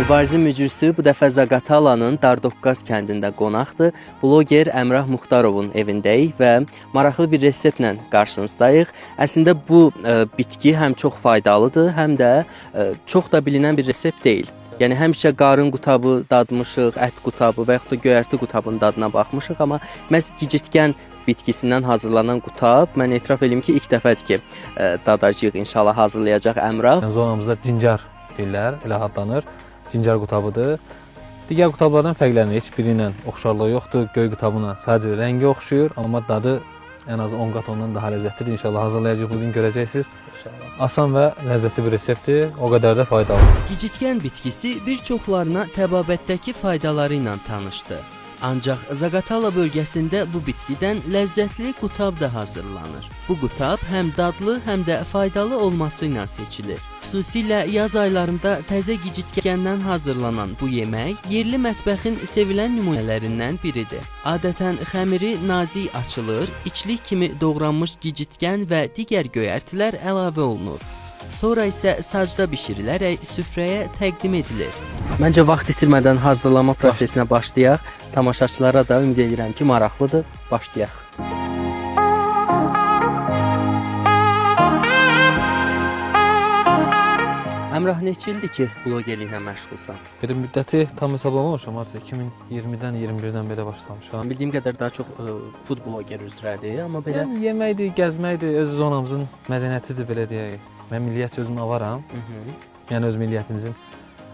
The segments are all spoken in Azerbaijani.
Mübarizin mücrüsü bu dəfə Zaqatalanın Dardoqqaz kəndində qonaqdır. Bloger Əmrah Muxtarovun evindəyik və maraqlı bir reseptlə qarşınızdayıq. Əslində bu bitki həm çox faydalıdır, həm də çox da bilinən bir resept deyil. Yəni həmişə qarın qutabı dadmışıq, ət qutabı və yaxud da göyərti qutabının dadına baxmışıq, amma məhz gicitkən bitkisindən hazırlanan qutab, mən etiraf edeyim ki, ilk dəfədir ki, dadacağıq, inşallah hazırlayacaq Əmrah. Zonamızda dincar deyirlər, elə adlanır. Dincar qutabıdır. Digər qutablardan fərqlənir, heç biri ilə oxşarlığı yoxdur. Göy qutabına sadəcə rəngi oxşuyur, amma dadı ən az 10 qat ondan daha ləzzətlidir. İnşallah hazırlayacağıq, bugün görəcəksiniz. Asan və ləzzətli bir reseptdir, o qədər də faydalıdır. Gicitkən bitkisi bir çoxlarına təbabətdəki faydaları ilə tanışdı. Ancaq Zaqatala bölgəsində bu bitkidən ləzzətli qutab da hazırlanır. Bu qutab həm dadlı, həm də faydalı olması ilə seçilir. Xüsusilə yaz aylarında təzə gicitkəndən hazırlanan bu yemək yerli mətbəxin sevilən nümunələrindən biridir. Adətən xəmiri nazik açılır, içlik kimi doğranmış gicitkən və digər göyərtilər əlavə olunur. Sonra isə sacda bişirilərək süfrəyə təqdim edilir. Məncə vaxt itirmədən hazırlama prosesinə başlayaq. Tamaşaçılara da ümid edirəm ki, maraqlıdır. Başlayaq. Əmrah, neçə ildir ki, blogerliklə məşğulsan? Bir müddəti tam hesablamamışam, artıq 2020-dən, 21-dən belə başlamışam. Bildiyim qədər daha çox food bloger üzrədir, amma belə... Yəni, yeməkdir, gəzməkdir, öz zonamızın mədəniyyətidir, belə deyək. Mən milliyyət özümü avaram. Yəni, öz milliyyətimizin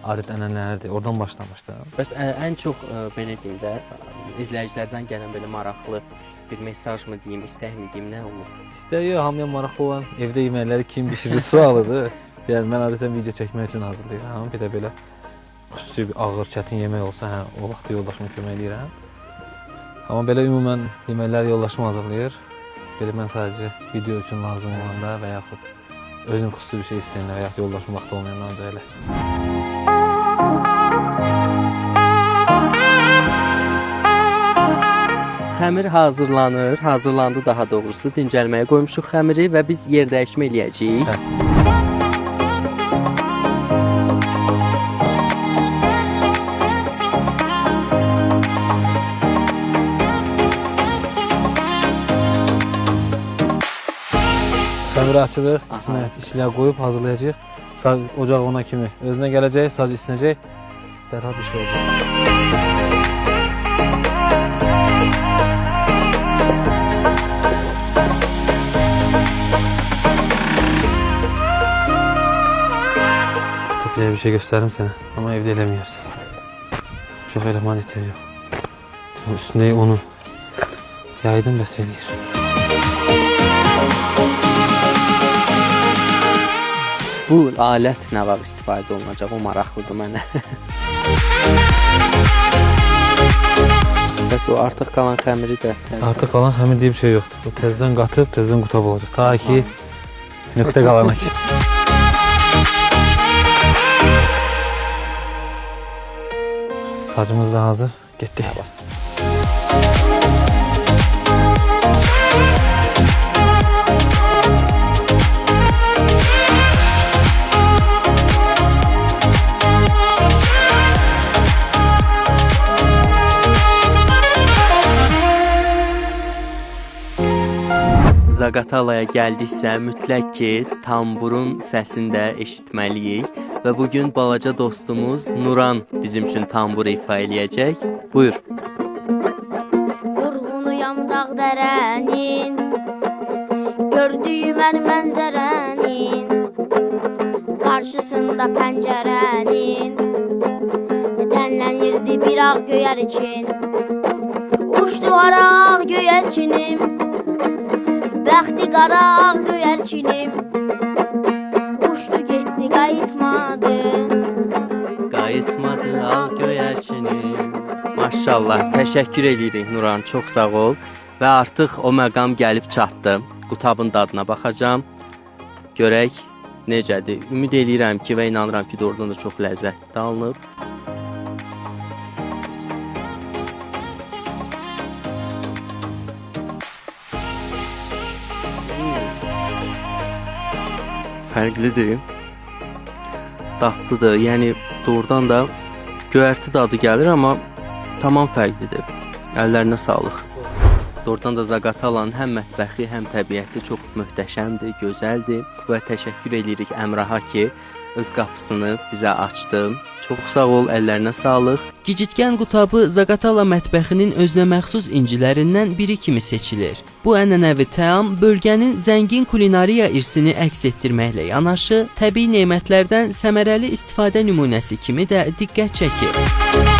adət-ənənələridir, oradan başlamışdım. Bəs ən çox, belə deyim də, izləyicilərdən gələn belə maraqlı bir mesaj mı deyim, istək mi deyim, nə olur? İstəyi, hamıya maraqlı olan evdə yeməkləri kim bişirir sualıdır. Yəni, mən adətən video çəkmək üçün hazırlayıram. Bir də belə xüsusi bir ağır, çətin yemək olsa, o vaxt yoldaşıma kömək edirəm. Amma belə ümumən yeməklər yoldaşım hazırlayır. Belə mən sadəcə video üçün lazım olanda və yaxud özüm xüsusi bir şey istəyəndə və yaxud yoldaşım vaxtı olmayanda ancaq elə. Xəmir hazırlanır, hazırlandı daha doğrusu. Dincəlməyə qoymuşuq xəmiri və biz yer dəyişmə eləyəcəyik. Xəmiri açırıq, içliyə qoyub hazırlayacaq. Sac ocaq ona kimi özünə gələcək, sac isinəcək, dərhal bişirəcək. Təbliğə bir şey göstərim sənə, amma evdə eləməyərsən. Çox eləman itər yox. Üstündə onu yaydım bəs eləyir. Bu alət nə vaxt istifadə olunacaq, o maraqlıdır mənə. Bəs o artıq qalan xəmiri də... Artıq qalan xəmir deyə bir şey yoxdur. O təzədən qatıb, təzədən qutab olacaq. Ta ki, nöqtə qalana ki. Sacımız da hazır, getdik. Zaqatalaya gəldiksə mütləq ki, tamburun səsini də eşitməliyik və bugün balaca dostumuz Nuran bizim üçün tambur ifa eləyəcək. Buyur. Vurğunuyam dağ dərənin, gördüyüm hər mənzərənin, qarşısında pəncərənin, dənlənirdi bir ağ göyərçin, uçdu hara ağ göyərçinim, bəxti qara ağ göyərçinim, uçdu getdi qayıtmadı. Qayıtmadı ağ göyərçinim. Maşallah, təşəkkür edirik Nuran, çox sağ ol. Və artıq o məqam gəlib çatdı. Qutabın dadına baxacağam. Görək necədir. Ümid edirəm ki və inanıram ki, doğrudan da çox ləzzətli alınıb. Fərqlidir. Dadlıdır. Yəni doğrudan da göyərti dadı gəlir, amma tamam fərqlidir. Əllərinə sağlıq. Doğrudan da Zaqatalanın həm mətbəxi, həm təbiəti çox möhtəşəmdir, gözəldir və təşəkkür edirik Əmraha ki, öz qapısını bizə açdı. Çox sağ ol, əllərinə sağlıq. Gicitgən qutabı Zaqatala mətbəxinin özünəməxsus incilərindən biri kimi seçilir. Bu ənənəvi təam bölgənin zəngin kulinariya irsini əks etdirməklə yanaşı, təbii nemətlərdən səmərəli istifadə nümunəsi kimi də diqqət çəkir.